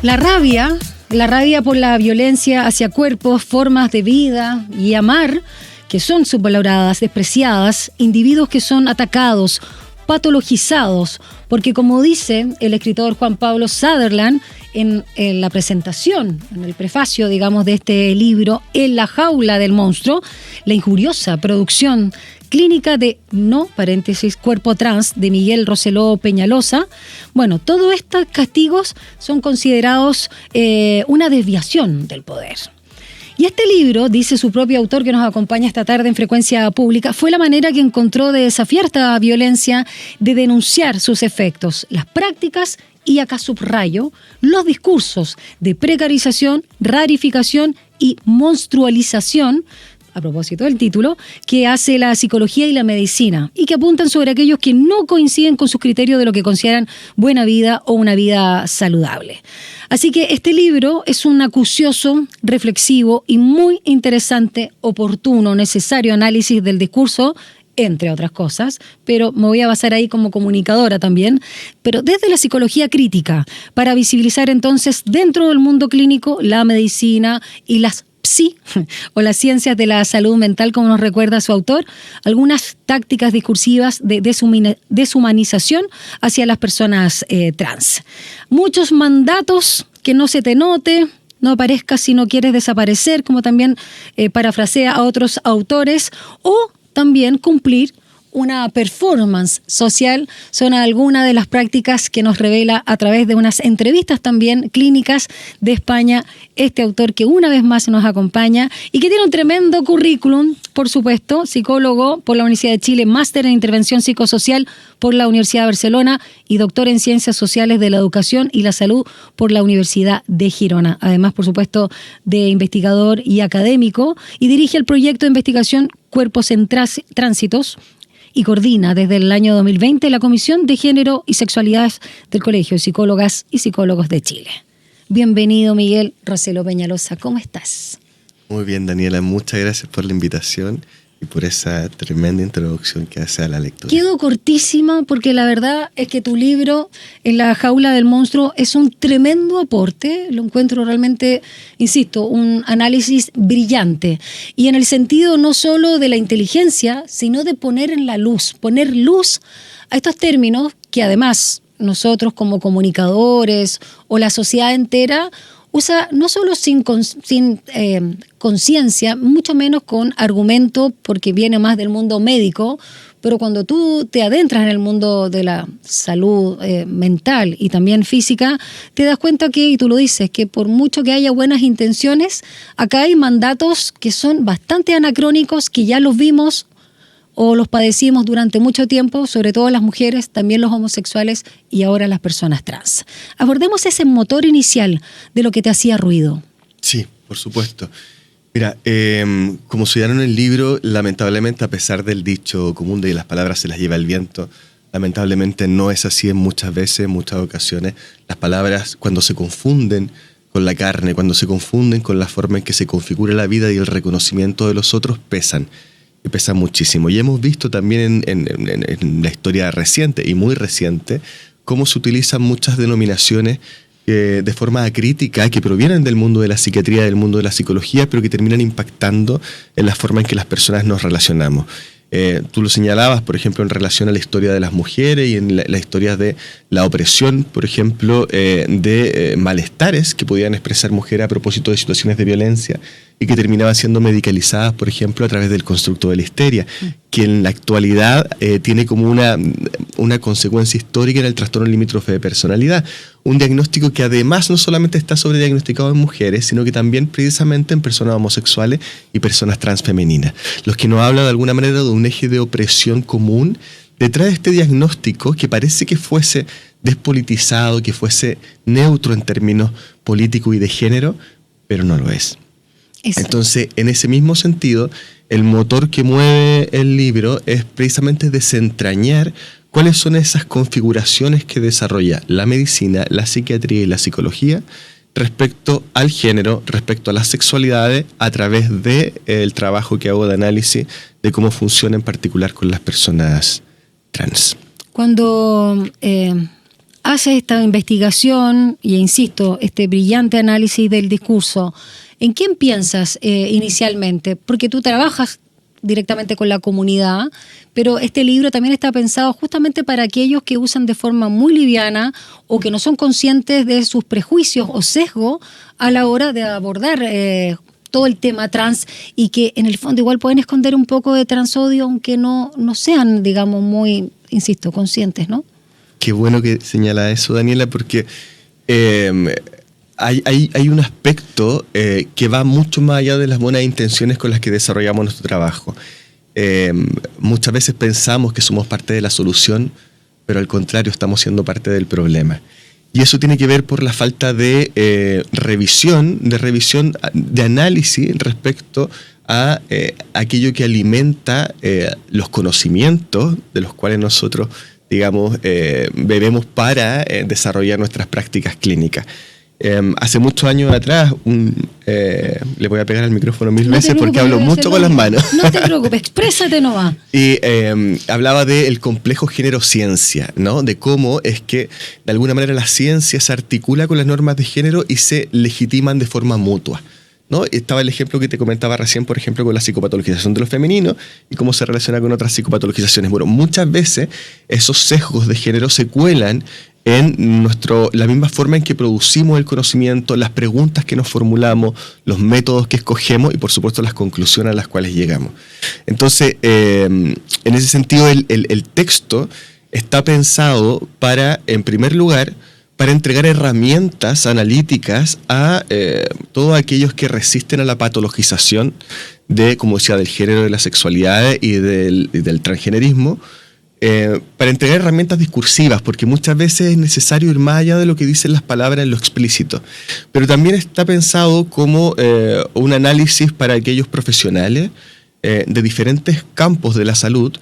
La rabia por la violencia hacia cuerpos, formas de vida y amar que son subvaloradas, despreciadas, individuos que son atacados, patologizados, porque como dice el escritor Juan Pablo Sutherland en la presentación, en el prefacio, digamos, de este libro, En la jaula del monstruo, la injuriosa producción clínica de cuerpo trans de Miguel Roseló Peñalosa. Bueno, todos estos castigos son considerados una desviación del poder. Y este libro, dice su propio autor que nos acompaña esta tarde en Frecuencia Pública, fue la manera que encontró de desafiar esta violencia, de denunciar sus efectos, las prácticas y, acá subrayo, los discursos de precarización, rarificación y monstrualización, a propósito del título, que hace la psicología y la medicina y que apuntan sobre aquellos que no coinciden con sus criterios de lo que consideran buena vida o una vida saludable. Así que este libro es un acucioso, reflexivo y muy interesante, oportuno, necesario análisis del discurso, entre otras cosas, pero me voy a basar ahí como comunicadora también, pero desde la psicología crítica, para visibilizar entonces dentro del mundo clínico la medicina y las o las ciencias de la salud mental, como nos recuerda su autor, algunas tácticas discursivas de deshumanización hacia las personas trans. Muchos mandatos, que no se te note, no aparezcas si no quieres desaparecer, como también parafrasea a otros autores, o también cumplir una performance social, son algunas de las prácticas que nos revela a través de unas entrevistas también clínicas de España este autor que una vez más nos acompaña y que tiene un tremendo currículum, por supuesto, psicólogo por la Universidad de Chile, máster en intervención psicosocial por la Universidad de Barcelona y doctor en ciencias sociales de la educación y la salud por la Universidad de Girona. Además, por supuesto, de investigador y académico, y dirige el proyecto de investigación Cuerpos en Tránsitos, y coordina desde el año 2020 la Comisión de Género y Sexualidades del Colegio de Psicólogas y Psicólogos de Chile. Bienvenido, Miguel Roseló Peñalosa. ¿Cómo estás? Muy bien, Daniela. Muchas gracias por la invitación y por esa tremenda introducción que hace a la lectura. Quedo cortísima porque la verdad es que tu libro, En la jaula del monstruo, es un tremendo aporte. Lo encuentro realmente, insisto, un análisis brillante. Y en el sentido no solo de la inteligencia, sino de poner luz a estos términos que además nosotros como comunicadores o la sociedad entera usa no solo sin conciencia, mucho menos con argumento, porque viene más del mundo médico, pero cuando tú te adentras en el mundo de la salud mental y también física, te das cuenta que, y tú lo dices, que por mucho que haya buenas intenciones, acá hay mandatos que son bastante anacrónicos, que ya los vimos o los padecimos durante mucho tiempo, sobre todo las mujeres, también los homosexuales y ahora las personas trans. Abordemos ese motor inicial de lo que te hacía ruido. Sí, por supuesto. Mira, como estudiaron en el libro, lamentablemente, a pesar del dicho común de que las palabras se las lleva el viento, lamentablemente no es así en muchas veces, en muchas ocasiones. Las palabras, cuando se confunden con la carne, cuando se confunden con la forma en que se configura la vida y el reconocimiento de los otros, pesan. Y pesa muchísimo. Y hemos visto también en la historia reciente y muy reciente cómo se utilizan muchas denominaciones de forma acrítica que provienen del mundo de la psiquiatría, del mundo de la psicología, pero que terminan impactando en la forma en que las personas nos relacionamos. Tú lo señalabas, por ejemplo, en relación a la historia de las mujeres y en la historia de la opresión, por ejemplo, de malestares que podían expresar mujeres a propósito de situaciones de violencia y que terminaban siendo medicalizadas, por ejemplo, a través del constructo de la histeria, que en la actualidad tiene como una consecuencia histórica en el trastorno limítrofe de personalidad. Un diagnóstico que además no solamente está sobrediagnosticado en mujeres, sino que también precisamente en personas homosexuales y personas transfemeninas. Los que nos hablan de alguna manera de un eje de opresión común detrás de este diagnóstico que parece que fuese despolitizado, que fuese neutro en términos políticos y de género, pero no lo es. Exacto. Entonces, en ese mismo sentido, el motor que mueve el libro es precisamente desentrañar cuáles son esas configuraciones que desarrolla la medicina, la psiquiatría y la psicología respecto al género, respecto a las sexualidades, a través del trabajo que hago de análisis de cómo funciona en particular con las personas trans. Cuando haces esta investigación y, insisto, este brillante análisis del discurso, ¿en quién piensas inicialmente? Porque tú trabajas directamente con la comunidad, pero este libro también está pensado justamente para aquellos que usan de forma muy liviana o que no son conscientes de sus prejuicios o sesgos a la hora de abordar todo el tema trans, y que en el fondo igual pueden esconder un poco de transodio, aunque no sean, digamos, muy, insisto, conscientes, ¿no? Qué bueno que señala eso, Daniela, porque hay un aspecto que va mucho más allá de las buenas intenciones con las que desarrollamos nuestro trabajo. Muchas veces pensamos que somos parte de la solución, pero al contrario, estamos siendo parte del problema. Y eso tiene que ver por la falta de revisión, de análisis respecto a aquello que alimenta los conocimientos de los cuales nosotros, digamos, bebemos para desarrollar nuestras prácticas clínicas. Hace muchos años atrás, le voy a pegar al micrófono mil veces porque hablo mucho con las manos. No te preocupes, exprésate nomás. Y hablaba del complejo género-ciencia, ¿no? De cómo es que de alguna manera la ciencia se articula con las normas de género y se legitiman de forma mutua, ¿no? Estaba el ejemplo que te comentaba recién, por ejemplo, con la psicopatologización de lo femenino y cómo se relaciona con otras psicopatologizaciones. Bueno, muchas veces esos sesgos de género se cuelan en la misma forma en que producimos el conocimiento, las preguntas que nos formulamos, los métodos que escogemos y, por supuesto, las conclusiones a las cuales llegamos. Entonces, en ese sentido, el texto está pensado para, en primer lugar, para entregar herramientas analíticas a todos aquellos que resisten a la patologización de, como decía, del género, de la sexualidad y del transgenerismo, para entregar herramientas discursivas, porque muchas veces es necesario ir más allá de lo que dicen las palabras en lo explícito. Pero también está pensado como un análisis para aquellos profesionales de diferentes campos de la salud,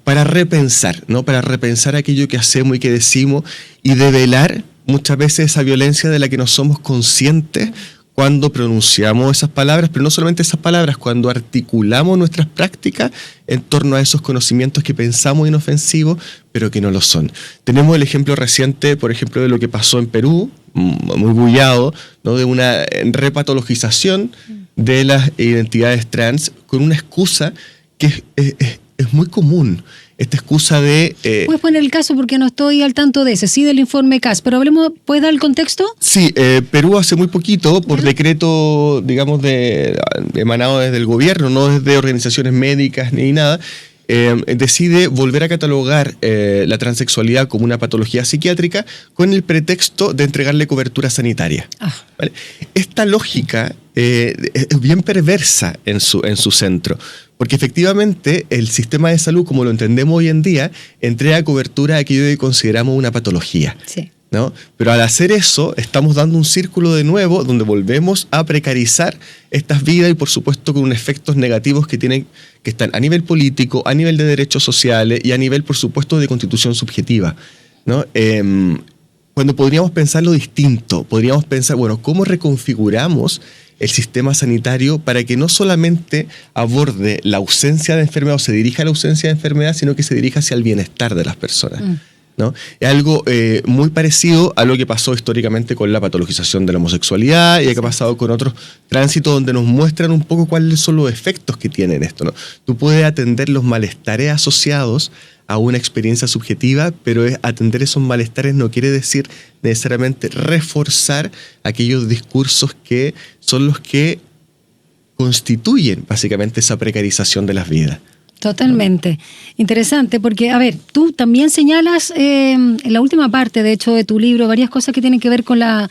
para repensar, ¿no? Para repensar aquello que hacemos y que decimos y develar muchas veces esa violencia de la que no somos conscientes cuando pronunciamos esas palabras, pero no solamente esas palabras, cuando articulamos nuestras prácticas en torno a esos conocimientos que pensamos inofensivos, pero que no lo son. Tenemos el ejemplo reciente, por ejemplo, de lo que pasó en Perú, muy bullado, ¿no? De una repatologización de las identidades trans con una excusa que es muy común. Esta excusa de... ¿Puedes poner el caso? Porque no estoy al tanto de ese, sí, del informe CAS, pero hablemos, ¿puedes dar el contexto? Sí, Perú hace muy poquito, por decreto, digamos, emanado desde el gobierno, no desde organizaciones médicas ni nada, decide volver a catalogar la transexualidad como una patología psiquiátrica con el pretexto de entregarle cobertura sanitaria. ¿Vale? Esta lógica es bien perversa en su centro, porque efectivamente el sistema de salud, como lo entendemos hoy en día, entrega cobertura a aquello que consideramos una patología. Sí. ¿No? Pero al hacer eso, estamos dando un círculo de nuevo donde volvemos a precarizar estas vidas y, por supuesto, con efectos negativos que están a nivel político, a nivel de derechos sociales y a nivel, por supuesto, de constitución subjetiva, ¿no? Cuando podríamos pensarlo distinto, podríamos pensar, bueno, ¿cómo reconfiguramos el sistema sanitario para que no solamente aborde la ausencia de enfermedad o se dirija a la ausencia de enfermedad, sino que se dirija hacia el bienestar de las personas? ¿No? Es algo muy parecido a lo que pasó históricamente con la patologización de la homosexualidad y que ha pasado con otros tránsitos donde nos muestran un poco cuáles son los efectos que tienen esto, ¿no? Tú puedes atender los malestares asociados a una experiencia subjetiva, pero atender esos malestares no quiere decir necesariamente reforzar aquellos discursos que son los que constituyen básicamente esa precarización de las vidas. Totalmente. Interesante, porque, a ver, tú también señalas en la última parte, de hecho, de tu libro, varias cosas que tienen que ver con la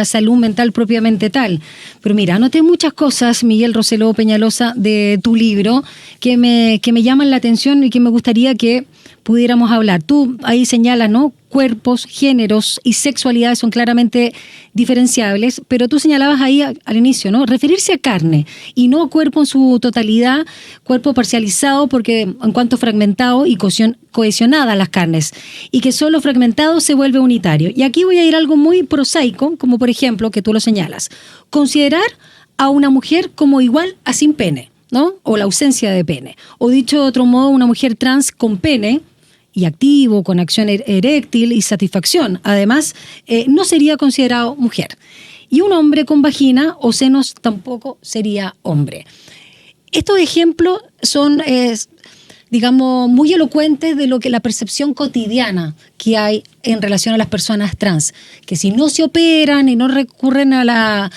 salud mental propiamente tal. Pero mira, anoté muchas cosas, Miguel Roseló Peñalosa, de tu libro, que me llaman la atención y que me gustaría que pudiéramos hablar. Tú ahí señalas, ¿no? Cuerpos, géneros y sexualidades son claramente diferenciables, pero tú señalabas ahí al inicio, ¿no? Referirse a carne y no cuerpo en su totalidad, cuerpo parcializado porque en cuanto fragmentado y cohesionada las carnes, y que solo fragmentado se vuelve unitario. Y aquí voy a ir a algo muy prosaico, como por ejemplo, que tú lo señalas, considerar a una mujer como igual a sin pene, ¿no? O la ausencia de pene. O dicho de otro modo, una mujer trans con pene y activo, con acción eréctil y satisfacción. Además, no sería considerado mujer. Y un hombre con vagina o senos tampoco sería hombre. Estos ejemplos son, digamos, muy elocuentes de lo que la percepción cotidiana que hay en relación a las personas trans, que si no se operan y no recurren a la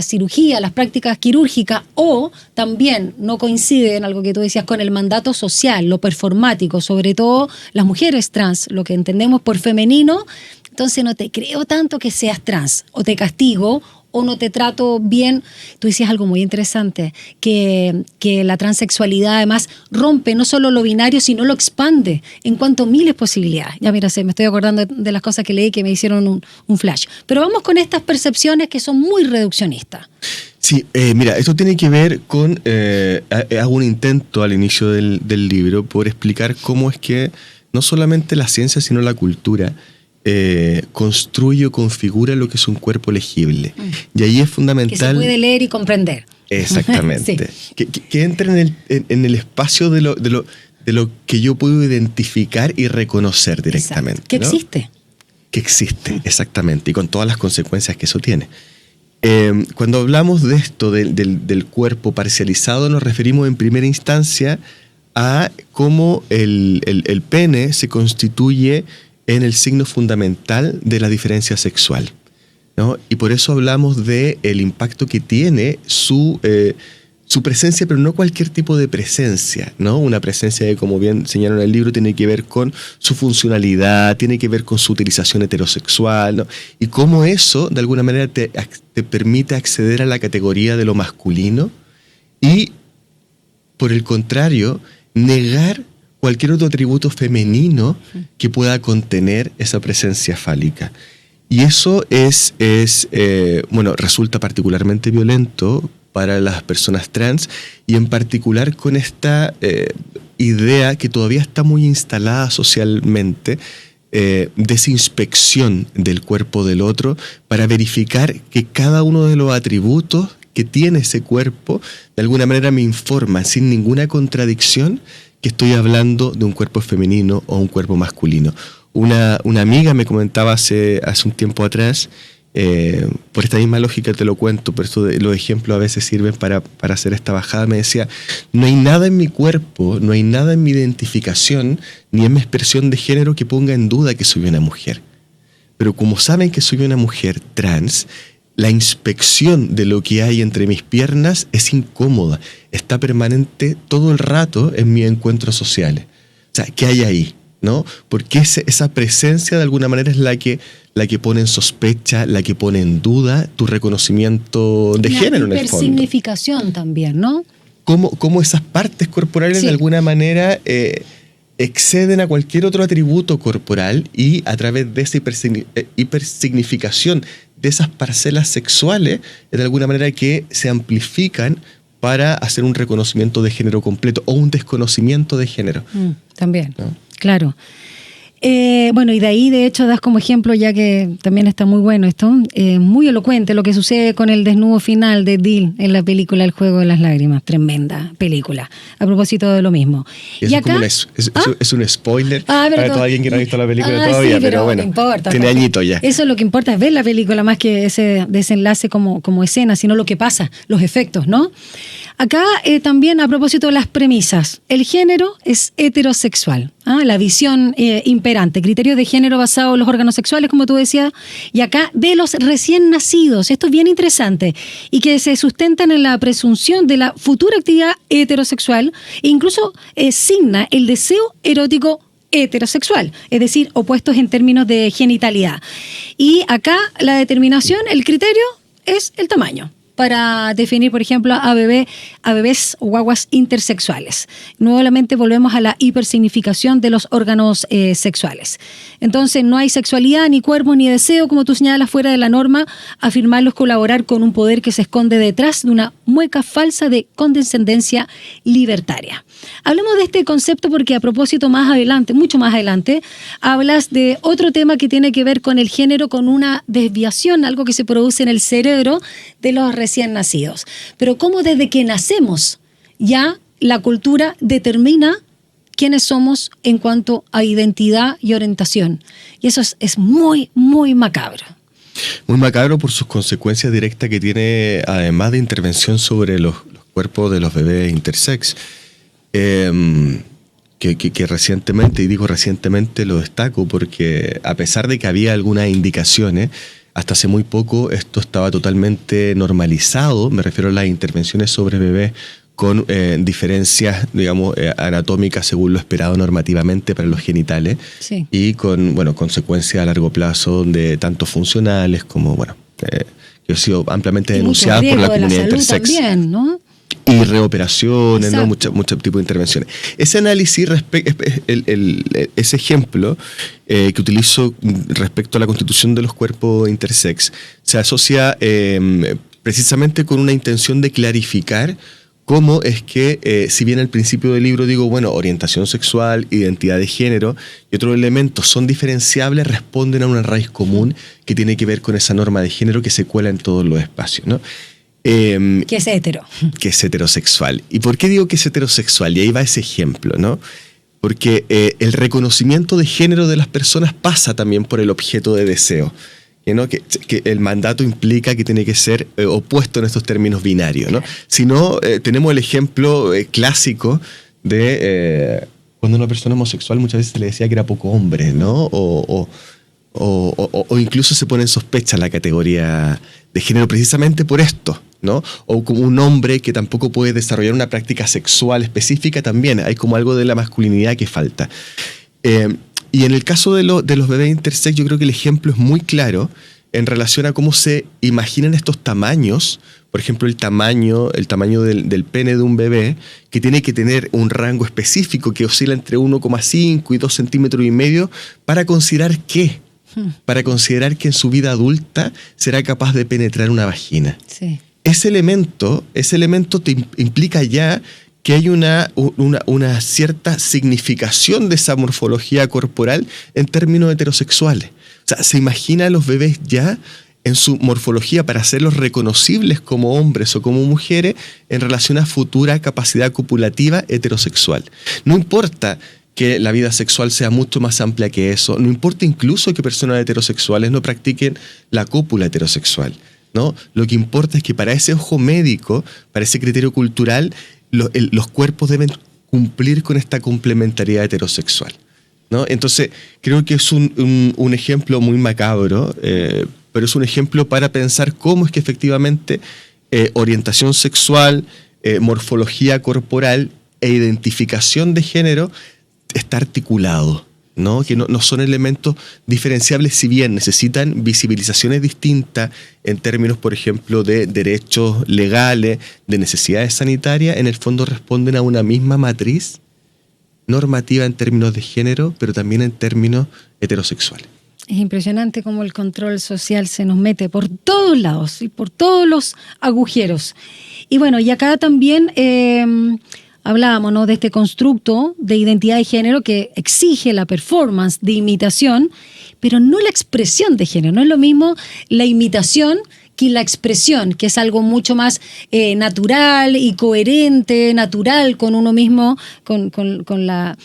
cirugía, a las prácticas quirúrgicas, o también no coinciden, algo que tú decías, con el mandato social, lo performático, sobre todo las mujeres trans, lo que entendemos por femenino, entonces no te creo tanto que seas trans, o te castigo, o no te trato bien. Tú decías algo muy interesante, que la transexualidad además rompe no solo lo binario, sino lo expande en cuanto a miles de posibilidades. Ya mira, me estoy acordando de las cosas que leí que me hicieron un flash. Pero vamos con estas percepciones que son muy reduccionistas. Sí, mira, esto tiene que ver con, hago un intento al inicio del libro por explicar cómo es que no solamente la ciencia, sino la cultura construye o configura lo que es un cuerpo legible. Y ahí es fundamental... Que se puede leer y comprender. Exactamente. Sí. Que entre en el espacio de lo que yo puedo identificar y reconocer directamente. Exacto. Que existe. Que existe, exactamente. Y con todas las consecuencias que eso tiene. Cuando hablamos de esto, del cuerpo parcializado, nos referimos en primera instancia a cómo el pene se constituye en el signo fundamental de la diferencia sexual, ¿no? Y por eso hablamos del impacto que tiene su presencia, pero no cualquier tipo de presencia, ¿no? Una presencia que, como bien señalan en el libro, tiene que ver con su funcionalidad, tiene que ver con su utilización heterosexual, ¿no? Y cómo eso, de alguna manera, te permite acceder a la categoría de lo masculino y, por el contrario, negar cualquier otro atributo femenino que pueda contener esa presencia fálica. Y eso resulta particularmente violento para las personas trans, y en particular con esta idea que todavía está muy instalada socialmente, de esa inspección del cuerpo del otro para verificar que cada uno de los atributos que tiene ese cuerpo de alguna manera me informa sin ninguna contradicción que estoy hablando de un cuerpo femenino o un cuerpo masculino. Una amiga me comentaba hace un tiempo atrás, por esta misma lógica te lo cuento, pero los ejemplos a veces sirven para hacer esta bajada, me decía, no hay nada en mi cuerpo, no hay nada en mi identificación, ni en mi expresión de género que ponga en duda que soy una mujer. Pero como saben que soy una mujer trans, la inspección de lo que hay entre mis piernas es incómoda, está permanente todo el rato en mis encuentros sociales. O sea, ¿qué hay ahí? ¿No? Porque esa presencia de alguna manera es la que pone en sospecha, la que pone en duda tu reconocimiento de género en el fondo. La hipersignificación también, ¿no? Cómo esas partes corporales de alguna manera exceden a cualquier otro atributo corporal, y a través de esa hipersignificación de esas parcelas sexuales, de alguna manera que se amplifican para hacer un reconocimiento de género completo o un desconocimiento de género. También, ¿no? Claro. Bueno, y de ahí de hecho das como ejemplo, ya que también está muy bueno esto, muy elocuente lo que sucede con el desnudo final de Dil en la película El Juego de las Lágrimas. Tremenda película, a propósito de lo mismo. Y acá, es un spoiler para todo alguien que no ha visto la película todavía, sí, pero bueno, no importa, tiene añito ya. Eso es lo que importa, es ver la película más que ese desenlace como escena, sino lo que pasa, los efectos, ¿no? Acá también a propósito de las premisas, el género es heterosexual, la visión imperante, criterios de género basados en los órganos sexuales, como tú decías, y acá de los recién nacidos, esto es bien interesante, y que se sustentan en la presunción de la futura actividad heterosexual, e incluso signa el deseo erótico heterosexual, es decir, opuestos en términos de genitalidad. Y acá la determinación, el criterio es el tamaño, para definir, por ejemplo, a bebés o guaguas intersexuales. Nuevamente volvemos a la hipersignificación de los órganos sexuales. Entonces, no hay sexualidad, ni cuerpo, ni deseo, como tú señalas, fuera de la norma. Afirmarlo es colaborar con un poder que se esconde detrás de una mueca falsa de condescendencia libertaria. Hablemos de este concepto porque a propósito más adelante, mucho más adelante, hablas de otro tema que tiene que ver con el género, con una desviación, algo que se produce en el cerebro de los recién nacidos. Pero cómo desde que nacemos ya la cultura determina quiénes somos en cuanto a identidad y orientación. Y eso es muy, muy macabro. Muy macabro por sus consecuencias directas que tiene, además de intervención sobre los cuerpos de los bebés intersex. Que recientemente, y digo recientemente lo destaco porque a pesar de que había algunas indicaciones, hasta hace muy poco esto estaba totalmente normalizado, me refiero a las intervenciones sobre bebés con diferencias, digamos, anatómicas según lo esperado normativamente para los genitales, sí. Y con, bueno, consecuencias a largo plazo de tanto funcionales como, bueno, que han sido ampliamente denunciadas por la comunidad intersex. También, ¿no? Y reoperaciones, ¿no? Mucho tipo de intervenciones. Ese análisis, ese ejemplo que utilizo respecto a la constitución de los cuerpos intersex, se asocia precisamente con una intención de clarificar cómo es que, si bien al principio del libro digo, bueno, orientación sexual, identidad de género y otros elementos son diferenciables, responden a una raíz común que tiene que ver con esa norma de género que se cuela en todos los espacios, ¿no? Que es hetero. Que es heterosexual. ¿Y por qué digo que es heterosexual? Y ahí va ese ejemplo, ¿no? Porque el reconocimiento de género de las personas pasa también por el objeto de deseo, ¿no? Que el mandato implica que tiene que ser opuesto en estos términos binarios, ¿no? Si no, tenemos el ejemplo clásico de cuando una persona homosexual muchas veces se le decía que era poco hombre, ¿no? O incluso se pone en sospecha la categoría de género precisamente por esto, ¿no? O como un hombre que tampoco puede desarrollar una práctica sexual específica también. Hay como algo de la masculinidad que falta. Y en el caso de los bebés intersex, yo creo que el ejemplo es muy claro en relación a cómo se imaginan estos tamaños. Por ejemplo, el tamaño del pene de un bebé, que tiene que tener un rango específico que oscila entre 1,5 y 2,5 centímetros para considerar que en su vida adulta será capaz de penetrar una vagina. Sí. Ese elemento te implica ya que hay una cierta significación de esa morfología corporal en términos heterosexuales. O sea, se imagina a los bebés ya en su morfología para hacerlos reconocibles como hombres o como mujeres en relación a futura capacidad copulativa heterosexual. No importa que la vida sexual sea mucho más amplia que eso, no importa incluso que personas heterosexuales no practiquen la cópula heterosexual, ¿no? Lo que importa es que para ese ojo médico, para ese criterio cultural, los cuerpos deben cumplir con esta complementariedad heterosexual, ¿no? Entonces, creo que es un ejemplo muy macabro, pero es un ejemplo para pensar cómo es que efectivamente orientación sexual, morfología corporal e identificación de género está articulado, ¿no? Que no son elementos diferenciables, si bien necesitan visibilizaciones distintas en términos, por ejemplo, de derechos legales, de necesidades sanitarias, en el fondo responden a una misma matriz normativa en términos de género, pero también en términos heterosexuales. Es impresionante cómo el control social se nos mete por todos lados y por todos los agujeros. Y bueno, y acá también hablábamos, ¿no?, de este constructo de identidad de género que exige la performance de imitación, pero no la expresión de género. No es lo mismo la imitación que la expresión, que es algo mucho más natural y coherente, natural con uno mismo, con la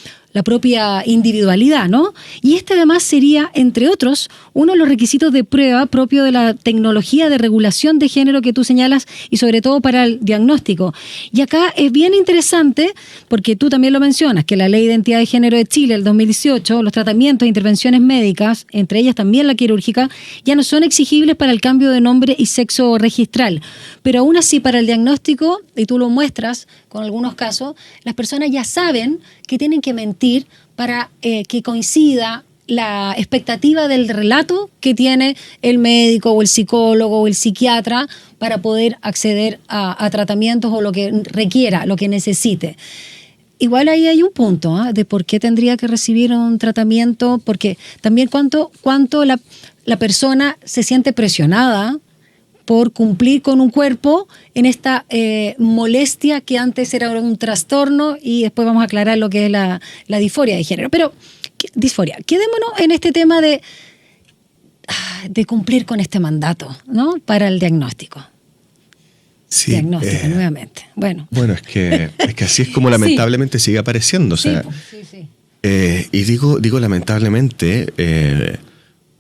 propia individualidad, ¿no? Y este además sería, entre otros, uno de los requisitos de prueba propio de la tecnología de regulación de género que tú señalas y sobre todo para el diagnóstico. Y acá es bien interesante, porque tú también lo mencionas, que la Ley de Identidad de Género de Chile del 2018, los tratamientos e intervenciones médicas, entre ellas también la quirúrgica, ya no son exigibles para el cambio de nombre y sexo registral. Pero aún así, para el diagnóstico, y tú lo muestras con algunos casos, las personas ya saben que tienen que mentir para que coincida la expectativa del relato que tiene el médico o el psicólogo o el psiquiatra para poder acceder a tratamientos o lo que requiera, lo que necesite. Igual ahí hay un punto de por qué tendría que recibir un tratamiento, porque también cuánto la persona se siente presionada por cumplir con un cuerpo en esta molestia que antes era un trastorno, y después vamos a aclarar lo que es la disforia de género. Pero, disforia, quedémonos en este tema de cumplir con este mandato, ¿no?, para el diagnóstico. Sí, diagnóstica nuevamente. Bueno, es que así es como lamentablemente sigue apareciendo. O sea, sí. Y digo lamentablemente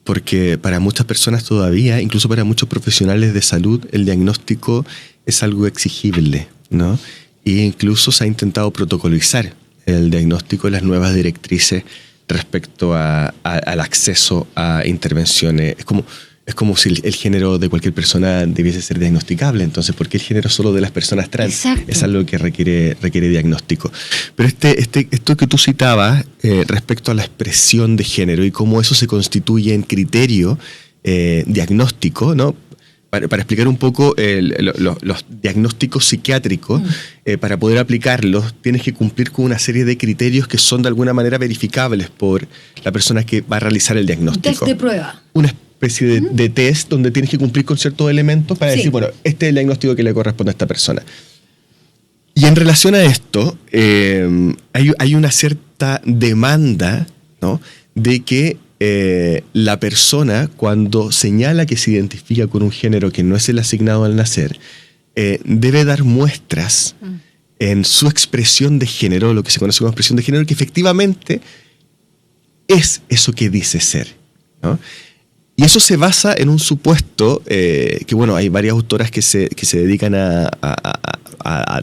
porque para muchas personas todavía, incluso para muchos profesionales de salud, el diagnóstico es algo exigible, ¿no? E incluso se ha intentado protocolizar el diagnóstico en las nuevas directrices respecto al acceso a intervenciones. Es como si el género de cualquier persona debiese ser diagnosticable. Entonces, ¿por qué el género solo de las personas trans? Exacto. Es algo que requiere diagnóstico. Pero esto que tú citabas respecto a la expresión de género y cómo eso se constituye en criterio diagnóstico, ¿no? Para explicar un poco los diagnósticos psiquiátricos, para poder aplicarlos, tienes que cumplir con una serie de criterios que son de alguna manera verificables por la persona que va a realizar el diagnóstico. Un test de prueba. Una especie de test donde tienes que cumplir con ciertos elementos para decir, bueno, este es el diagnóstico que le corresponde a esta persona. Y en relación a esto, hay una cierta demanda, ¿no?, de que la persona, cuando señala que se identifica con un género que no es el asignado al nacer, debe dar muestras en su expresión de género, lo que se conoce como expresión de género, que efectivamente es eso que dice ser, ¿no? Y eso se basa en un supuesto que, bueno, hay varias autoras que se dedican a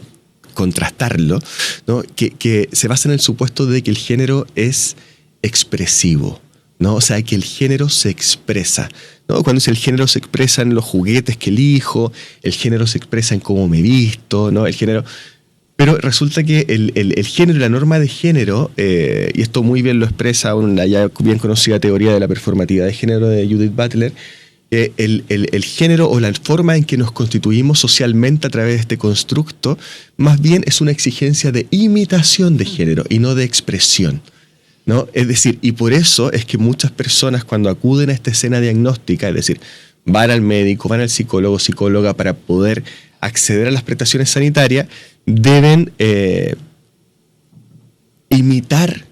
contrastarlo, ¿no? Que se basa en el supuesto de que el género es expresivo, ¿no? O sea, que el género se expresa, ¿no? Cuando dice el género se expresa en los juguetes que elijo, el género se expresa en cómo me visto, ¿no? El género... Pero resulta que el género, la norma de género, y esto muy bien lo expresa una ya bien conocida teoría de la performatividad de género de Judith Butler, el género o la forma en que nos constituimos socialmente a través de este constructo, más bien es una exigencia de imitación de género y no de expresión, ¿no? Es decir, y por eso es que muchas personas cuando acuden a esta escena diagnóstica, es decir, van al médico, van al psicólogo, psicóloga para poder acceder a las prestaciones sanitarias, deben imitar,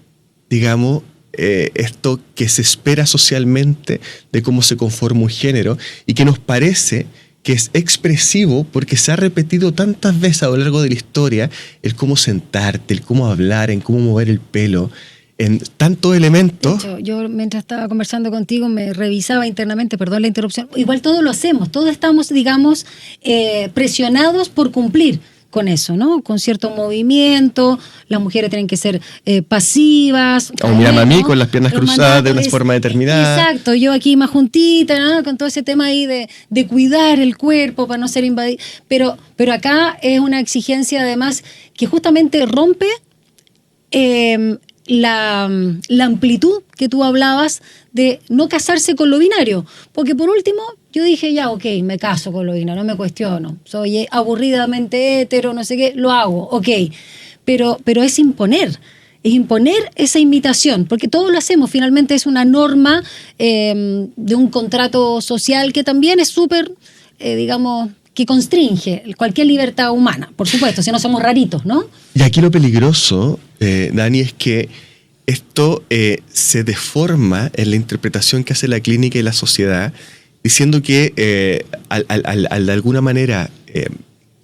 digamos, esto que se espera socialmente de cómo se conforma un género y que nos parece que es expresivo porque se ha repetido tantas veces a lo largo de la historia el cómo sentarte, el cómo hablar, en cómo mover el pelo, en tantos elementos. De hecho, yo mientras estaba conversando contigo me revisaba internamente, perdón la interrupción, igual todos lo hacemos, todos estamos, digamos, presionados por cumplir con eso, ¿no? Con cierto movimiento, las mujeres tienen que ser pasivas. O mírame a mí con las piernas cruzadas de una forma determinada. Exacto, yo aquí más juntita, ¿no? Con todo ese tema ahí de cuidar el cuerpo para no ser invadido. Pero acá es una exigencia además que justamente rompe la amplitud que tú hablabas de no casarse con lo binario. Porque por último, yo dije, ya, ok, me caso con lo binario, no me cuestiono. Soy aburridamente hetero, no sé qué, lo hago, ok. Pero es imponer esa imitación, porque todos lo hacemos, finalmente es una norma de un contrato social que también es súper, digamos, que constringe cualquier libertad humana, por supuesto, si no somos raritos, ¿no? Y aquí lo peligroso, Dani, es que esto se deforma en la interpretación que hace la clínica y la sociedad, diciendo que al de alguna manera,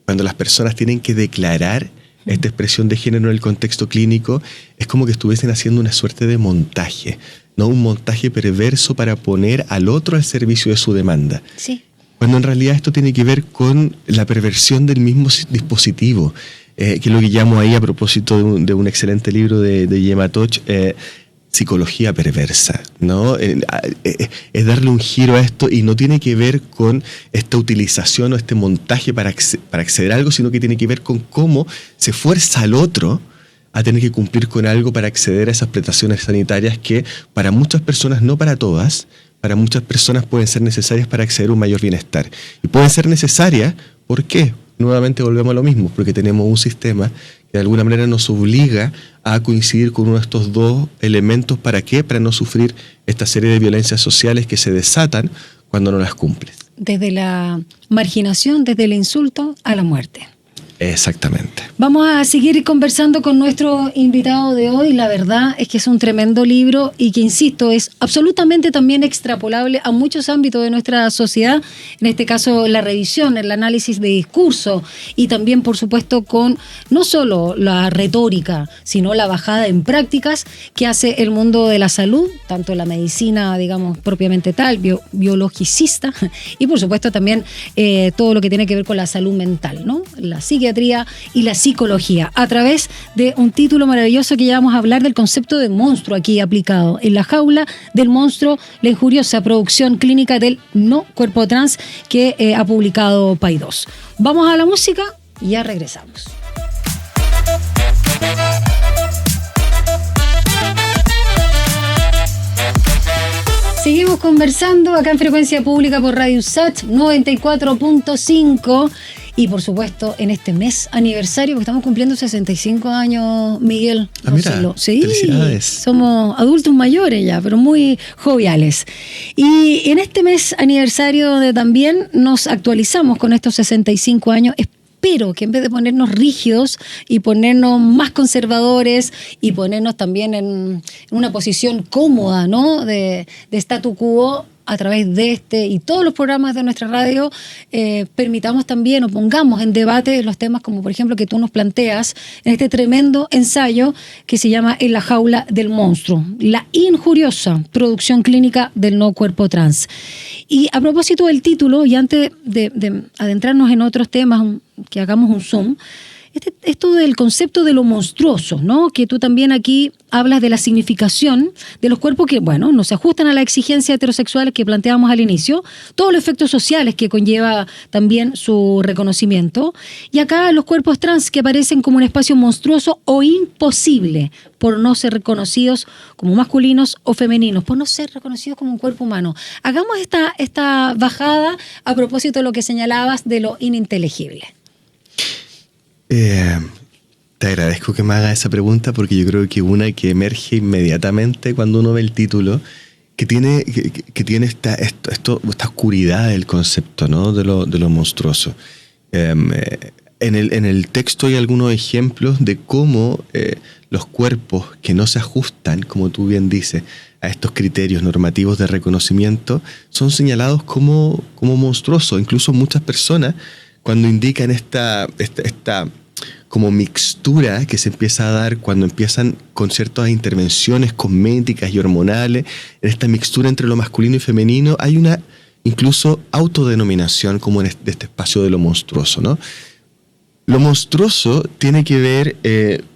cuando las personas tienen que declarar esta expresión de género en el contexto clínico, es como que estuviesen haciendo una suerte de montaje, ¿no? Un montaje perverso para poner al otro al servicio de su demanda. Sí. Cuando en realidad esto tiene que ver con la perversión del mismo dispositivo, que es lo que llamo ahí a propósito de un excelente libro de Gemma Toch, psicología perversa, ¿no? Es darle un giro a esto y no tiene que ver con esta utilización o este montaje para acceder a algo, sino que tiene que ver con cómo se fuerza al otro a tener que cumplir con algo para acceder a esas prestaciones sanitarias que para muchas personas, no para todas, para muchas personas pueden ser necesarias para acceder a un mayor bienestar. Y pueden ser necesarias, ¿por qué? Nuevamente volvemos a lo mismo, porque tenemos un sistema que de alguna manera nos obliga a coincidir con uno de estos dos elementos. ¿Para qué? Para no sufrir esta serie de violencias sociales que se desatan cuando no las cumples. Desde la marginación, desde el insulto a la muerte. Exactamente. Vamos a seguir conversando con nuestro invitado de hoy. La verdad es que es un tremendo libro y que, insisto, es absolutamente también extrapolable a muchos ámbitos de nuestra sociedad. En este caso, la revisión, el análisis de discurso y también, por supuesto, con no solo la retórica, sino la bajada en prácticas que hace el mundo de la salud, tanto la medicina, digamos, propiamente tal, biologicista, y por supuesto también todo lo que tiene que ver con la salud mental, ¿no? La psiquiatría y la psicología, a través de un título maravilloso que ya vamos a hablar del concepto de monstruo aquí aplicado. En la jaula del monstruo, la injuriosa producción clínica del no cuerpo trans que ha publicado Paidós. Vamos a la música y ya regresamos. Seguimos conversando acá en Frecuencia Pública por Radio USACH 94.5 y por supuesto en este mes aniversario, porque estamos cumpliendo 65 años, Miguel. Mira, sí, felicidades. Somos adultos mayores ya, pero muy joviales. Y en este mes aniversario donde también nos actualizamos con estos 65 años, espero que en vez de ponernos rígidos y ponernos más conservadores y ponernos también en una posición cómoda, ¿no? de statu quo, a través de este y todos los programas de nuestra radio, permitamos también o pongamos en debate los temas como por ejemplo que tú nos planteas en este tremendo ensayo que se llama En la jaula del monstruo, la injuriosa producción clínica del no cuerpo trans. Y a propósito del título, y antes de adentrarnos en otros temas, que hagamos un zoom, esto del concepto de lo monstruoso, ¿no? Que tú también aquí hablas de la significación de los cuerpos que, bueno, no se ajustan a las exigencias heterosexuales que planteábamos al inicio, todos los efectos sociales que conlleva también su reconocimiento, y acá los cuerpos trans que aparecen como un espacio monstruoso o imposible por no ser reconocidos como masculinos o femeninos, por no ser reconocidos como un cuerpo humano. Hagamos esta bajada a propósito de lo que señalabas de lo ininteligible. Te agradezco que me hagas esa pregunta porque yo creo que una que emerge inmediatamente cuando uno ve el título, que tiene esta oscuridad del concepto, ¿no? de lo monstruoso. En el texto hay algunos ejemplos de cómo los cuerpos que no se ajustan, como tú bien dices, a estos criterios normativos de reconocimiento, son señalados como monstruosos. Incluso muchas personas, cuando indican esta como mixtura que se empieza a dar cuando empiezan con ciertas intervenciones cosméticas y hormonales, en esta mixtura entre lo masculino y femenino, hay una incluso autodenominación como de este espacio de lo monstruoso, ¿no? Lo monstruoso tiene que ver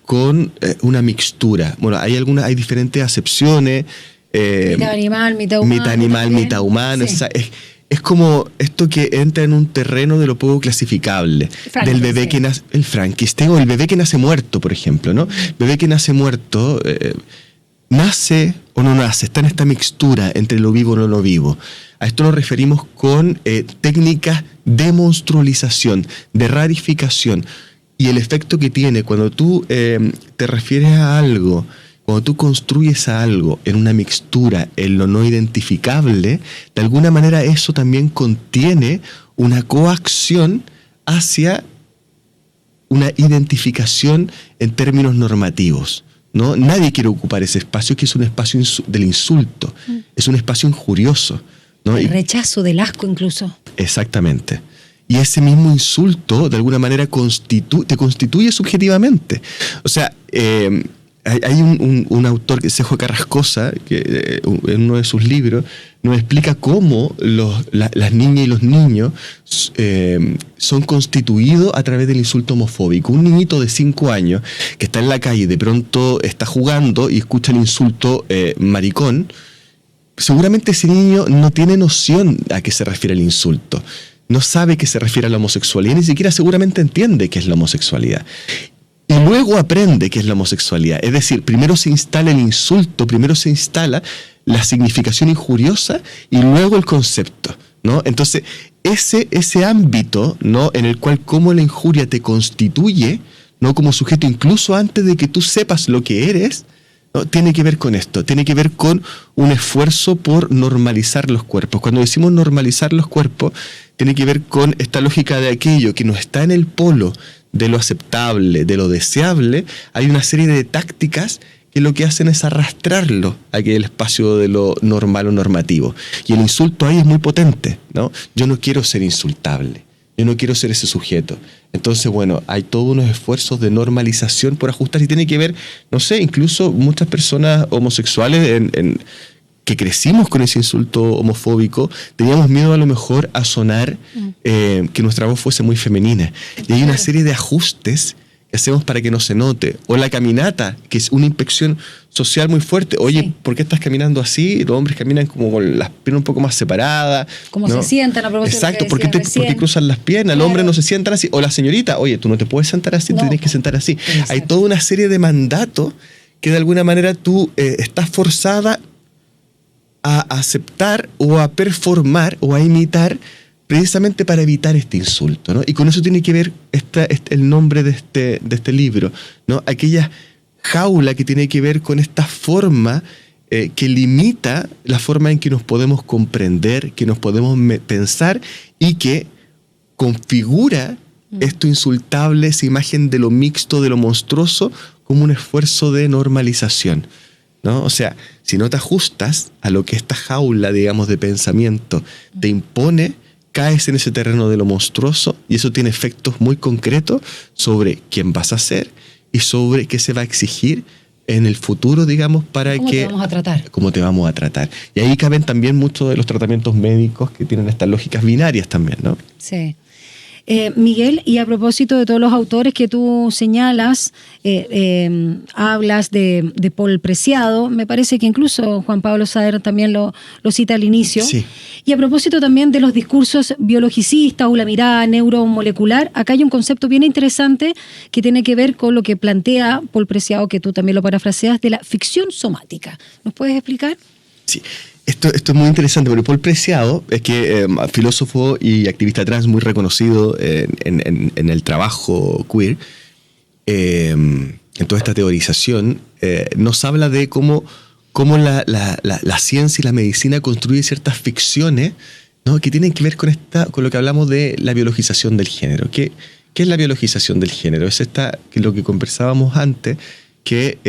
con una mixtura. Bueno, hay diferentes acepciones. Mitad animal, mitad humano. Mitad animal, mitad humano. Sí. O sea, es como esto que entra en un terreno de lo poco clasificable. Del bebé que nace, el Frankenstein, o el bebé que nace muerto, por ejemplo, ¿no? Bebé que nace muerto, nace o no nace, está en esta mixtura entre lo vivo y lo no vivo. A esto nos referimos con técnicas de monstrualización, de rarificación, y el efecto que tiene cuando tú te refieres a algo, cuando tú construyes a algo en una mixtura, en lo no identificable, de alguna manera eso también contiene una coacción hacia una identificación en términos normativos, ¿no? Nadie quiere ocupar ese espacio, que es un espacio del insulto, es un espacio injurioso, ¿no? El rechazo, del asco incluso. Exactamente. Y ese mismo insulto, de alguna manera, te constituye subjetivamente. O sea, hay un autor, que es Cejo Carrascosa, que en uno de sus libros nos explica cómo las niñas y los niños son constituidos a través del insulto homofóbico. Un niñito de 5 años que está en la calle y de pronto está jugando y escucha el insulto maricón, seguramente ese niño no tiene noción a qué se refiere el insulto. No sabe que se refiere a la homosexualidad, ni siquiera seguramente entiende qué es la homosexualidad. Y luego aprende qué es la homosexualidad. Es decir, primero se instala el insulto, primero se instala la significación injuriosa y luego el concepto, ¿no? Entonces, ese ámbito, ¿no? En el cual cómo la injuria te constituye, ¿no? Como sujeto, incluso antes de que tú sepas lo que eres, ¿no? Tiene que ver con esto, tiene que ver con un esfuerzo por normalizar los cuerpos. Cuando decimos normalizar los cuerpos, tiene que ver con esta lógica de aquello que no está en el polo de lo aceptable, de lo deseable, hay una serie de tácticas que lo que hacen es arrastrarlo a aquel espacio de lo normal o normativo. Y el insulto ahí es muy potente, ¿no? Yo no quiero ser insultable, yo no quiero ser ese sujeto. Entonces, bueno, hay todos unos esfuerzos de normalización por ajustar y tiene que ver, no sé, incluso muchas personas homosexuales que crecimos con ese insulto homofóbico, teníamos miedo a lo mejor a sonar que nuestra voz fuese muy femenina. Y hay una serie de ajustes que hacemos para que no se note. O la caminata, que es una inspección social muy fuerte. Oye, sí, ¿por qué estás caminando así? Los hombres caminan como con las piernas un poco más separadas. Como se sientan a propósito. Exacto, ¿por qué cruzan las piernas? Claro. Los hombres no se sientan así. O la señorita, oye, tú no te puedes sentar así, no, te tienes que sentar así. Exacto. Hay toda una serie de mandatos que de alguna manera tú estás forzada a aceptar o a performar o a imitar precisamente para evitar este insulto, ¿no? Y con eso tiene que ver el nombre de este libro, ¿no? Aquella jaula que tiene que ver con esta forma que limita la forma en que nos podemos comprender, que nos podemos pensar y que configura esto insultable, esa imagen de lo mixto, de lo monstruoso, como un esfuerzo de normalización, ¿no? O sea, si no te ajustas a lo que esta jaula, digamos, de pensamiento te impone, caes en ese terreno de lo monstruoso y eso tiene efectos muy concretos sobre quién vas a ser y sobre qué se va a exigir en el futuro, digamos, para ¿Cómo te vamos a tratar? Cómo te vamos a tratar. Y ahí caben también muchos de los tratamientos médicos que tienen estas lógicas binarias también, ¿no? Sí. Miguel, y a propósito de todos los autores que tú señalas, hablas de Paul Preciado, me parece que incluso Juan Pablo Saavedra también lo cita al inicio. Sí. Y a propósito también de los discursos biologicistas o la mirada neuromolecular, acá hay un concepto bien interesante que tiene que ver con lo que plantea Paul Preciado, que tú también lo parafraseas, de la ficción somática. ¿Nos puedes explicar? Sí. Esto es muy interesante, porque Paul Preciado es que filósofo y activista trans muy reconocido en el trabajo queer, en toda esta teorización, nos habla de cómo la ciencia y la medicina construyen ciertas ficciones, ¿no?, que tienen que ver con lo que hablamos de la biologización del género. ¿Qué es la biologización del género? Es lo que conversábamos antes, que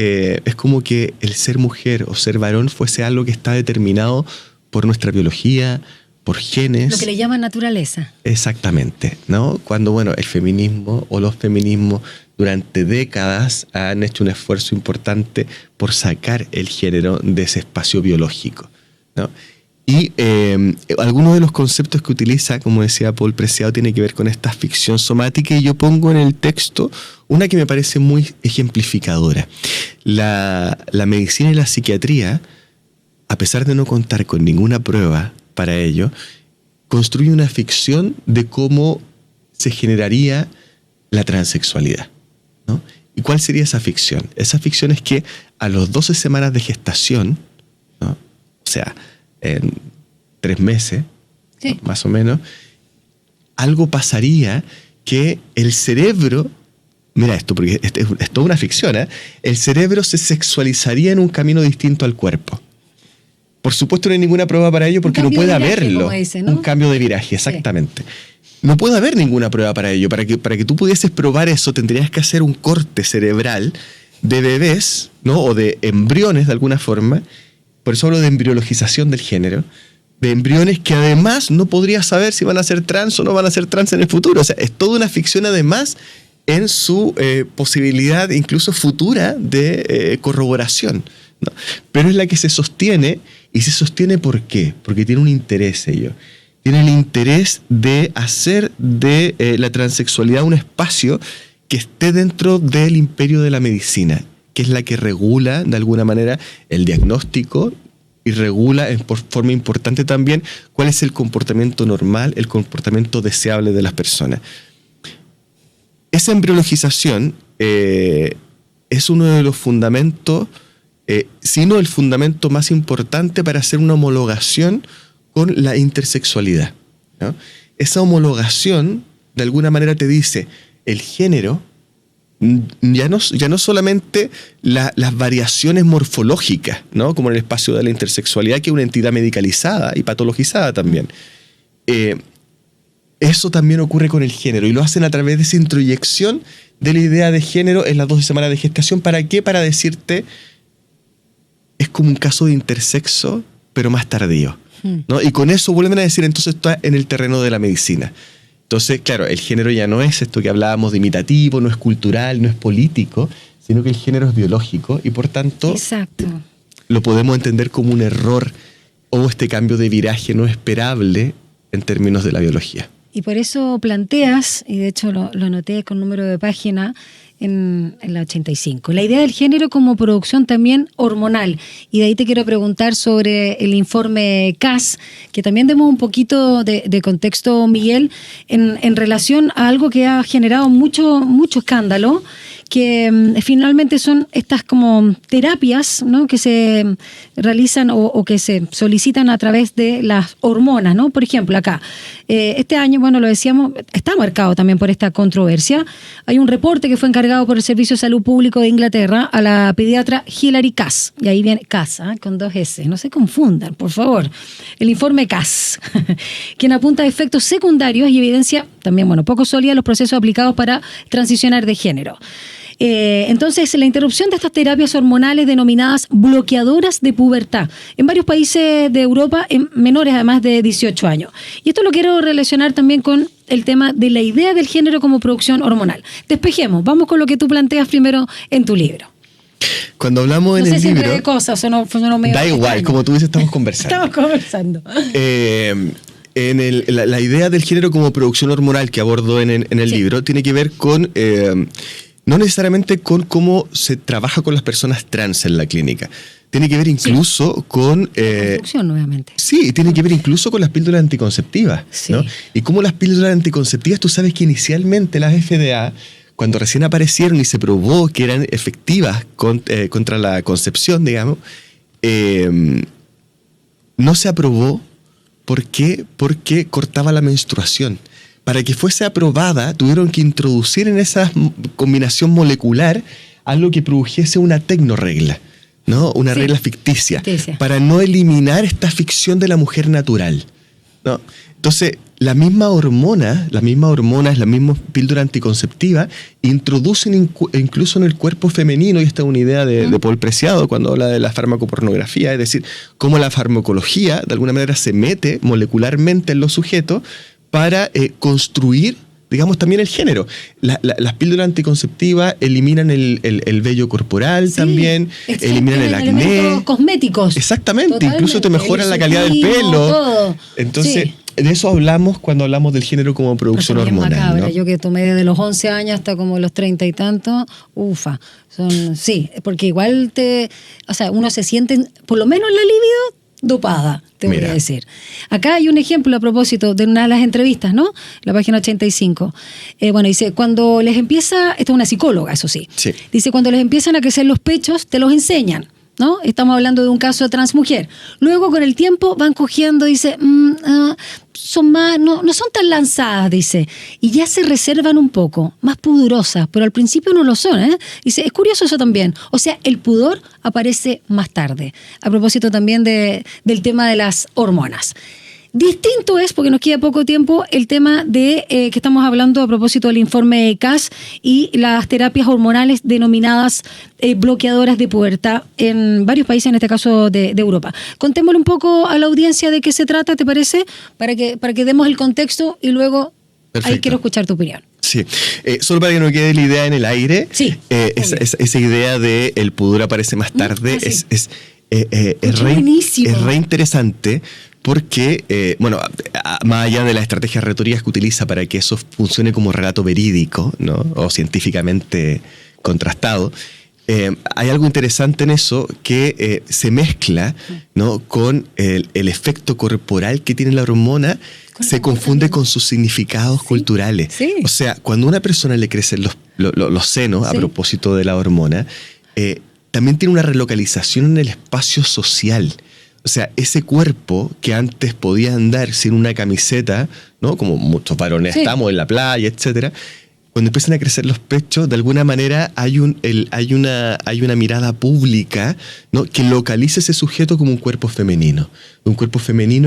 es como que el ser mujer o ser varón fuese algo que está determinado por nuestra biología, por genes. Lo que le llaman naturaleza. Exactamente, ¿no? Cuando, bueno, el feminismo o los feminismos durante décadas han hecho un esfuerzo importante por sacar el género de ese espacio biológico, ¿no? Y algunos de los conceptos que utiliza, como decía Paul Preciado, tiene que ver con esta ficción somática, y yo pongo en el texto una que me parece muy ejemplificadora. La medicina y la psiquiatría, a pesar de no contar con ninguna prueba para ello, construye una ficción de cómo se generaría la transexualidad, ¿no? ¿Y cuál sería esa ficción? Esa ficción es que a las 12 semanas de gestación, ¿no?, o sea, en 3 meses, sí, ¿no?, más o menos, algo pasaría que el cerebro, mira esto, porque es toda una ficción, ¿eh?, el cerebro se sexualizaría en un camino distinto al cuerpo. Por supuesto no hay ninguna prueba para ello porque no puede haberlo. Como dice, ¿no? Un cambio de viraje, exactamente. Sí. No puede haber ninguna prueba para ello. Para que tú pudieses probar eso, tendrías que hacer un corte cerebral de bebés, ¿no?, o de embriones de alguna forma. Por eso hablo de embriologización del género, de embriones que además no podrías saber si van a ser trans o no van a ser trans en el futuro. O sea, es toda una ficción además en su posibilidad incluso futura de corroboración, ¿no? Pero es la que se sostiene, y se sostiene ¿por qué? Porque tiene un interés ello. Tiene el interés de hacer de la transexualidad un espacio que esté dentro del imperio de la medicina, que es la que regula de alguna manera el diagnóstico y regula por forma importante también cuál es el comportamiento normal, el comportamiento deseable de las personas. Esa embriologización es uno de los fundamentos, sino el fundamento más importante para hacer una homologación con la intersexualidad, ¿no? Esa homologación de alguna manera te dice el género, ya no solamente las variaciones morfológicas, ¿no?, como en el espacio de la intersexualidad, que es una entidad medicalizada y patologizada también. eso también ocurre con el género y lo hacen a través de esa introyección de la idea de género en las 12 semanas de gestación. ¿Para qué? Para decirte, es como un caso de intersexo, pero más tardío, ¿no? Y con eso vuelven a decir, entonces está en el terreno de la medicina. Entonces, claro, el género ya no es esto que hablábamos de imitativo, no es cultural, no es político, sino que el género es biológico y por tanto Exacto. lo podemos entender como un error o este cambio de viraje no esperable en términos de la biología. Y por eso planteas, y de hecho lo anoté con número de página en la 85, la idea del género como producción también hormonal. Y de ahí te quiero preguntar sobre el informe CAS, que también demos un poquito de contexto, Miguel, en relación a algo que ha generado mucho escándalo, que finalmente son estas como terapias, ¿no?, que se realizan o que se solicitan a través de las hormonas, ¿no? Por ejemplo, acá, este año, bueno, lo decíamos, está marcado también por esta controversia. Hay un reporte que fue encargado por el Servicio de Salud Público de Inglaterra a la pediatra Hilary Cass, y ahí viene Cass, con 2 S, no se confundan, por favor. El informe Cass, quien apunta a efectos secundarios y evidencia también, bueno, poco sólida los procesos aplicados para transicionar de género. Entonces, la interrupción de estas terapias hormonales denominadas bloqueadoras de pubertad en varios países de Europa, en menores además de 18 años. Y esto lo quiero relacionar también con el tema de la idea del género como producción hormonal. Despejemos, vamos con lo que tú planteas primero en tu libro. Cuando hablamos en el libro... De cosas, o no medio da igual, extraño. como tú dices, estamos conversando. Estamos conversando. La idea del género como producción hormonal que abordo en el libro tiene que ver con... no necesariamente con cómo se trabaja con las personas trans en la clínica. Tiene que ver incluso con... Construcción, nuevamente. Sí, tiene que ver incluso con las píldoras anticonceptivas, sí, ¿no? Y cómo las píldoras anticonceptivas, tú sabes que inicialmente las FDA, cuando recién aparecieron y se probó que eran efectivas contra la concepción, digamos, no se aprobó. ¿Por qué? Porque cortaba la menstruación. Para que fuese aprobada, tuvieron que introducir en esa combinación molecular algo que produjese una tecnoregla, ¿no? Una regla ficticia, para no eliminar esta ficción de la mujer natural, ¿no? Entonces, la misma hormona, la misma píldora anticonceptiva, introducen incluso en el cuerpo femenino, y esta es una idea de Paul Preciado cuando habla de la farmacopornografía, es decir, cómo la farmacología de alguna manera se mete molecularmente en los sujetos para construir, digamos, también el género. Las píldoras anticonceptivas eliminan el vello corporal, también, eliminan el acné. Elementos cosméticos. Exactamente, totalmente. Incluso te mejoran la calidad del pelo. Todo. Entonces, sí, de eso hablamos cuando hablamos del género como producción hormonal, macabra, ¿no? Yo que tomé desde los 11 años hasta como los 30 y tantos, sí, porque igual uno se siente, por lo menos la libido, dopada, te voy a decir. Acá hay un ejemplo a propósito de una de las entrevistas, ¿no? La página 85. Dice, cuando les empieza, esta es una psicóloga, eso sí. Dice, cuando les empiezan a crecer los pechos, te los enseñan, ¿no? Estamos hablando de un caso de transmujer. Luego, con el tiempo, van cogiendo, dice, son más, no son tan lanzadas, dice, y ya se reservan un poco, más pudorosas, pero al principio no lo son, ¿eh? Dice, es curioso eso también. O sea, el pudor aparece más tarde. A propósito también del tema de las hormonas. Distinto es, porque nos queda poco tiempo, el tema de que estamos hablando a propósito del informe CAS y las terapias hormonales denominadas bloqueadoras de pubertad en varios países, en este caso de Europa. Contémosle un poco a la audiencia de qué se trata, ¿te parece? Para que demos el contexto y luego ahí quiero escuchar tu opinión. Sí, solo para que no quede la idea en el aire, sí, esa idea de el pudor aparece más tarde es re interesante. Porque, más allá de las estrategias retóricas que utiliza para que eso funcione como relato verídico, ¿no? O científicamente contrastado, hay algo interesante en eso que se mezcla, ¿no? Con el efecto corporal que tiene la hormona, se confunde con sus significados culturales. Sí. O sea, cuando a una persona le crecen los senos, a propósito de la hormona, también tiene una relocalización en el espacio social. O sea, ese cuerpo que antes podía andar sin una camiseta, ¿no? Como muchos varones estamos en la playa, etcétera, cuando empiezan a crecer los pechos, de alguna manera hay una mirada pública, ¿no?, que localiza ese sujeto como un cuerpo femenino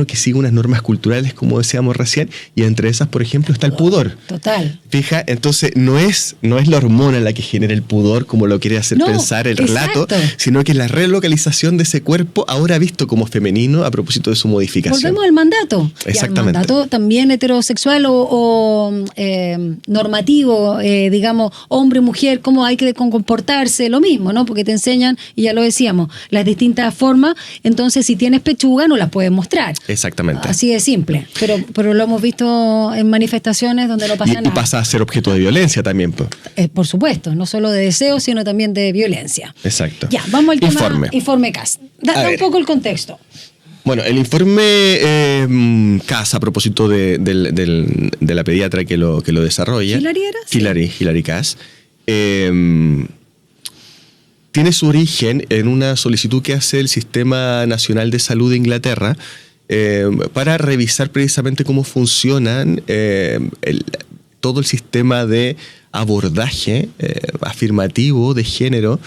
que sigue unas normas culturales, como decíamos recién, y entre esas, por ejemplo, está el pudor. Total. Fija, entonces no es la hormona la que genera el pudor, como lo quiere hacer pensar el relato, sino que es la relocalización de ese cuerpo ahora visto como femenino a propósito de su modificación. Volvemos al mandato. Exactamente. Y al mandato también heterosexual o normativo, digamos, hombre, mujer, cómo hay que comportarse, lo mismo, ¿no? Porque te enseñan, y ya lo decíamos, las distintas formas. Entonces, si tienes pechuga, no las puedes mostrar. Exactamente. Así de simple. Pero lo hemos visto en manifestaciones donde no pasa nada. Y pasa a ser objeto de violencia también, pues. Por supuesto, no solo de deseo, sino también de violencia. Exacto. Ya, vamos al tema Informe CAS. Da un poco el contexto. Bueno, el informe CAS, a propósito de la pediatra que lo desarrolla, Hilary Cass, tiene su origen en una solicitud que hace el Sistema Nacional de Salud de Inglaterra para revisar precisamente cómo funcionan todo el sistema de abordaje afirmativo de género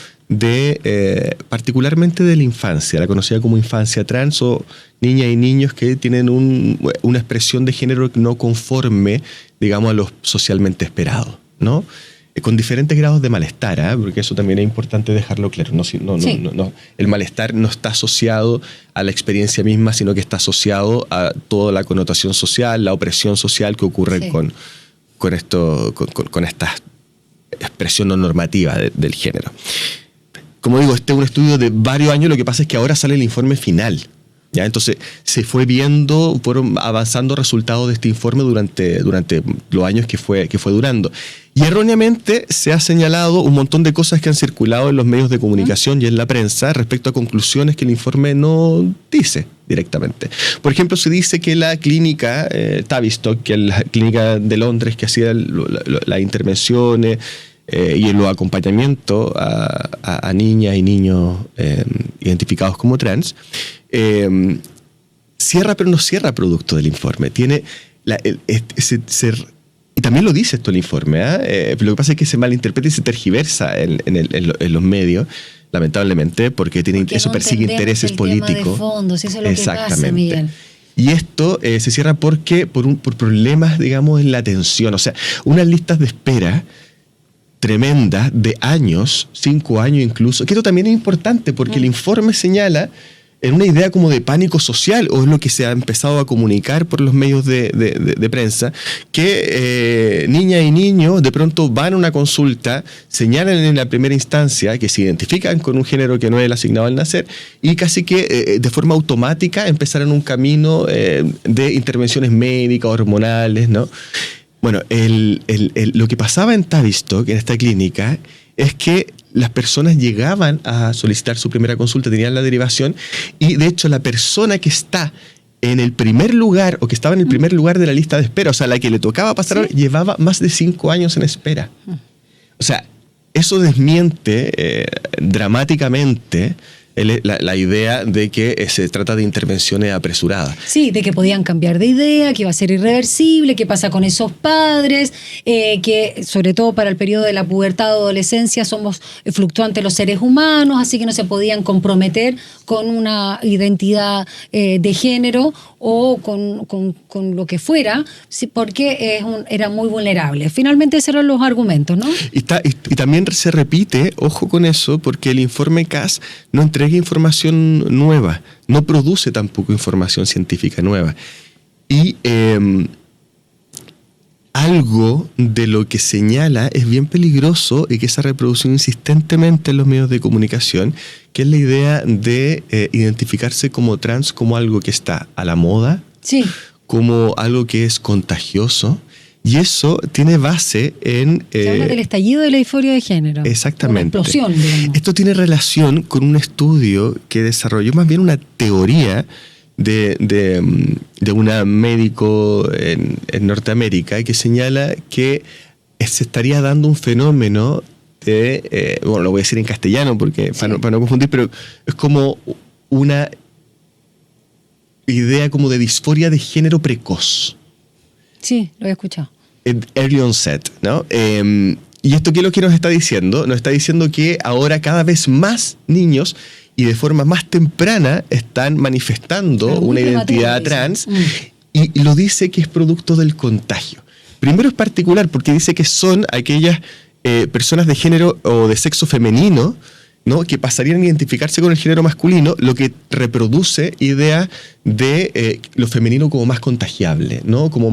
particularmente de la infancia, la conocida como infancia trans, o niñas y niños que tienen una expresión de género no conforme, digamos, a lo socialmente esperado, ¿no? Con diferentes grados de malestar, porque eso también es importante dejarlo claro. No, el malestar no está asociado a la experiencia misma, sino que está asociado a toda la connotación social, la opresión social que ocurre con esta expresión no normativa del género. Como digo, este es un estudio de varios años, lo que pasa es que ahora sale el informe final, ¿ya? Entonces se fueron avanzando resultados de este informe durante los años que fue durando. Y erróneamente se ha señalado un montón de cosas que han circulado en los medios de comunicación y en la prensa respecto a conclusiones que el informe no dice directamente. Por ejemplo, se dice que la clínica Tavistock, que es la clínica de Londres que hacía las intervenciones y los acompañamientos a niñas y niños identificados como trans, cierra, pero no cierra producto del informe. Tiene y también lo dice esto el informe, lo que pasa es que se malinterpreta y se tergiversa en los medios, lamentablemente, porque eso persigue intereses políticos. Tema de fondo, si eso es lo que pasa, Miguel. Y esto se cierra por problemas, digamos, en la atención. O sea, unas listas de espera tremendas de años, 5 años incluso, que esto también es importante porque el informe señala en una idea como de pánico social, o es lo que se ha empezado a comunicar por los medios de prensa, que niñas y niños de pronto van a una consulta, señalan en la primera instancia que se identifican con un género que no es el asignado al nacer, y casi que de forma automática empezaron un camino de intervenciones médicas, hormonales, ¿no? Bueno, lo que pasaba en Tavistock, en esta clínica, es que las personas llegaban a solicitar su primera consulta, tenían la derivación, y de hecho la persona que está en el primer lugar, o que estaba en el primer lugar de la lista de espera, o sea, la que le tocaba pasar, llevaba más de 5 años en espera. O sea, eso desmiente dramáticamente la idea de que se trata de intervenciones apresuradas. Sí, de que podían cambiar de idea, que iba a ser irreversible, qué pasa con esos padres, que sobre todo para el periodo de la pubertad o adolescencia somos fluctuantes los seres humanos, así que no se podían comprometer con una identidad de género o con lo que fuera, porque era muy vulnerable. Finalmente esos eran los argumentos, ¿no? Y también se repite, ojo con eso, porque el informe CAS no entrega información nueva, no produce tampoco información científica nueva. Y algo de lo que señala es bien peligroso y que se ha reproducido insistentemente en los medios de comunicación, que es la idea de identificarse como trans como algo que está a la moda, como algo que es contagioso. Y eso tiene base en... Se habla del estallido de la disforia de género. Exactamente. Una explosión, digamos. Esto tiene relación con un estudio que desarrolló más bien una teoría de una médico en Norteamérica que señala que se estaría dando un fenómeno de... bueno, lo voy a decir en castellano porque para no confundir, pero es como una idea como de disforia de género precoz. Sí, lo he escuchado. early onset, ¿no? ¿Y esto qué es lo que nos está diciendo? Nos está diciendo que ahora cada vez más niños y de forma más temprana están manifestando una identidad trans y lo dice que es producto del contagio. Primero es particular porque dice que son aquellas personas de género o de sexo femenino, ¿no? Que pasarían a identificarse con el género masculino, lo que reproduce ideas de lo femenino como más contagiable, ¿no? Como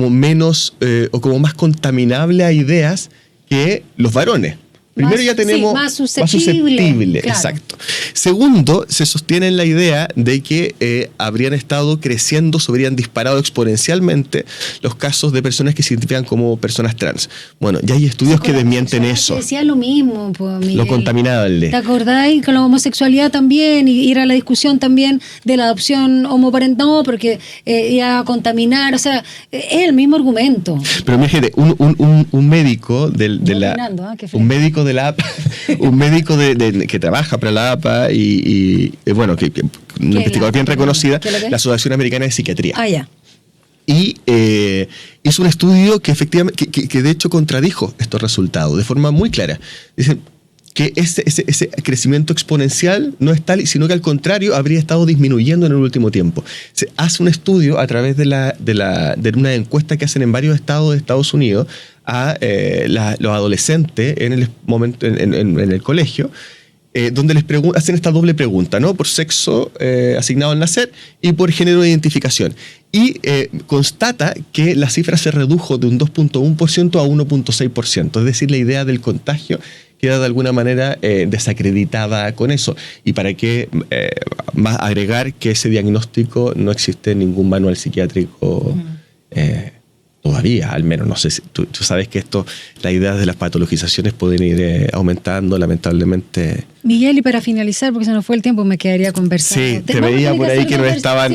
menos o como más contaminable a ideas que los varones. Primero ya tenemos más susceptible. Claro. Exacto. Segundo, se sostiene en la idea de que habrían estado creciendo, se habrían disparado exponencialmente los casos de personas que se identifican como personas trans. Bueno, ya hay estudios que desmienten eso. Decía lo mismo, pues, Miguel. Lo contaminable. ¿Te acordáis? Con la homosexualidad también, y ir a la discusión también de la adopción homoparental, no, porque iba a contaminar, o sea, es el mismo argumento. Pero imagínate, un médico un médico de la APA, un médico que trabaja para la APA y bueno, que una investigadora bien reconocida, la Asociación Americana de Psiquiatría. Ah, ya. Y hizo un estudio que efectivamente, que de hecho contradijo estos resultados de forma muy clara. Dicen que ese crecimiento exponencial no es tal, sino que al contrario habría estado disminuyendo en el último tiempo. Se hace un estudio a través de una encuesta que hacen en varios estados de Estados Unidos a los adolescentes en el colegio, donde les hacen esta doble pregunta, ¿no? Por sexo asignado al nacer y por género de identificación. Y constata que la cifra se redujo de un 2.1% a 1.6%. Es decir, la idea del contagio queda de alguna manera desacreditada con eso. Y para qué más agregar que ese diagnóstico no existe en ningún manual psiquiátrico todavía, al menos. No sé si tú sabes que las ideas de las patologizaciones pueden ir aumentando, lamentablemente. Miguel, y para finalizar, porque se nos fue el tiempo, me quedaría conversando. Sí, te veía por ahí que nos estaban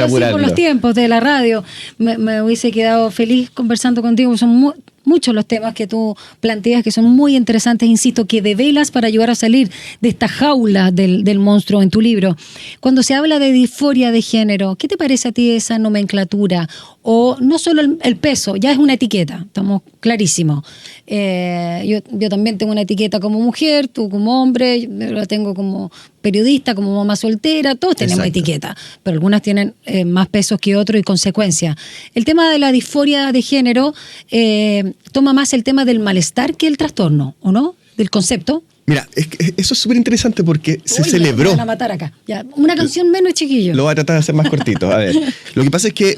apurando. Por los tiempos de la radio, me hubiese quedado feliz conversando contigo. Son muchos los temas que tú planteas que son muy interesantes, insisto, que develas para ayudar a salir de esta jaula del monstruo en tu libro. Cuando se habla de disforia de género, ¿qué te parece a ti esa nomenclatura? O no solo el peso, ya es una etiqueta, estamos clarísimos. Yo también tengo una etiqueta como mujer, tú como hombre, yo la tengo como periodista, como mamá soltera, todos tenemos etiqueta, pero algunas tienen más pesos que otros y consecuencias. El tema de la disforia de género toma más el tema del malestar que el trastorno, ¿o no? Del concepto. Mira, eso es súper interesante porque se celebró. Me van a matar acá. Ya, una canción menos, chiquillo. Lo voy a tratar de hacer más cortito. A ver, lo que pasa es que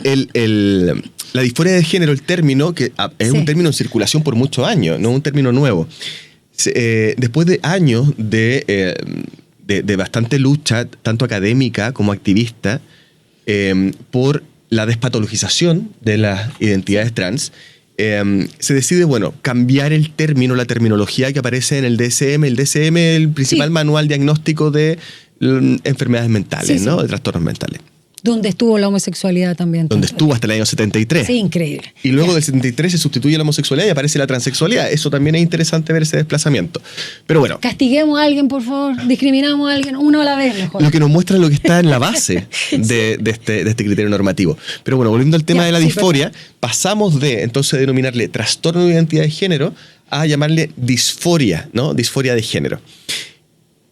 la disforia de género, el término, que es un término en circulación por muchos años, no es un término nuevo. Después de años de bastante lucha, tanto académica como activista, por la despatologización de las identidades trans, se decide, cambiar el término, la terminología que aparece en el DSM. El DSM es el principal manual diagnóstico de enfermedades mentales, ¿no? De trastornos mentales. Donde estuvo la homosexualidad también. Donde estuvo hasta el año 73. Sí, increíble. Y luego del 73 se sustituye la homosexualidad y aparece la transexualidad. Eso también es interesante ver ese desplazamiento. Pero bueno. Castiguemos a alguien, por favor. Discriminamos a alguien, uno a la vez mejor. Lo que nos muestra lo que está en la base de este criterio normativo. Pero bueno, volviendo al tema de la disforia, pasamos de entonces denominarle trastorno de identidad de género a llamarle disforia, ¿no? Disforia de género.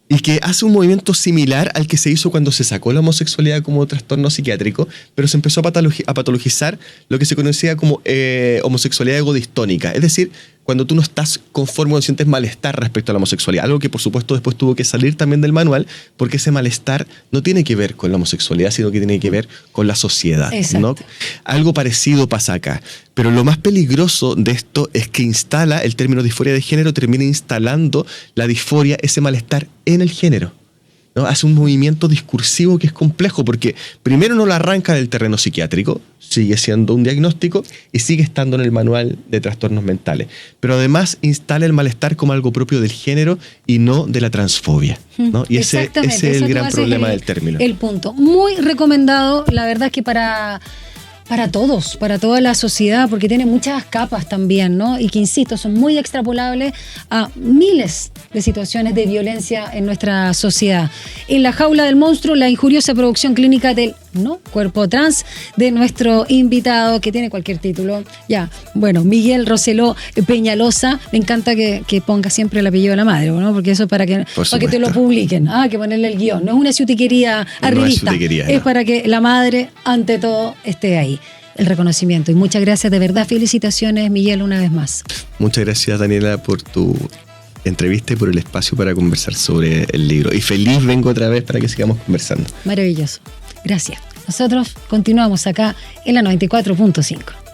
Y que hace un movimiento similar al que se hizo cuando se sacó la homosexualidad como trastorno psiquiátrico, pero se empezó a patologizar lo que se conocía como homosexualidad egodistónica. Es decir, cuando tú no estás conforme o sientes malestar respecto a la homosexualidad. Algo que, por supuesto, después tuvo que salir también del manual, porque ese malestar no tiene que ver con la homosexualidad, sino que tiene que ver con la sociedad, ¿no? Algo parecido pasa acá. Pero lo más peligroso de esto es que instala el término disforia de género, termina instalando la disforia, ese malestar en el género, ¿no? Hace un movimiento discursivo que es complejo porque primero no lo arranca del terreno psiquiátrico, sigue siendo un diagnóstico y sigue estando en el manual de trastornos mentales, pero además instala el malestar como algo propio del género y no de la transfobia, ¿no? Y ese es el gran problema del término. El punto. Muy recomendado, la verdad es que para todos, para toda la sociedad, porque tiene muchas capas también, ¿no? Y que, insisto, son muy extrapolables a miles de situaciones de violencia en nuestra sociedad. En la jaula del monstruo, la injuriosa producción clínica del ¿no? Cuerpo trans de nuestro invitado, que tiene cualquier título. Ya, bueno, Miguel Roseló Peñalosa. Me encanta que ponga siempre el apellido de la madre, ¿no? Porque eso es para que te lo publiquen. Ah, que ponerle el guión. No es una ciutiquería arribista. Es para que la madre, ante todo, esté ahí. El reconocimiento. Y muchas gracias, de verdad. Felicitaciones, Miguel, una vez más. Muchas gracias, Daniela, por tu entrevista y por el espacio para conversar sobre el libro. Y feliz vengo otra vez para que sigamos conversando. Maravilloso. Gracias. Nosotros continuamos acá en la 94.5.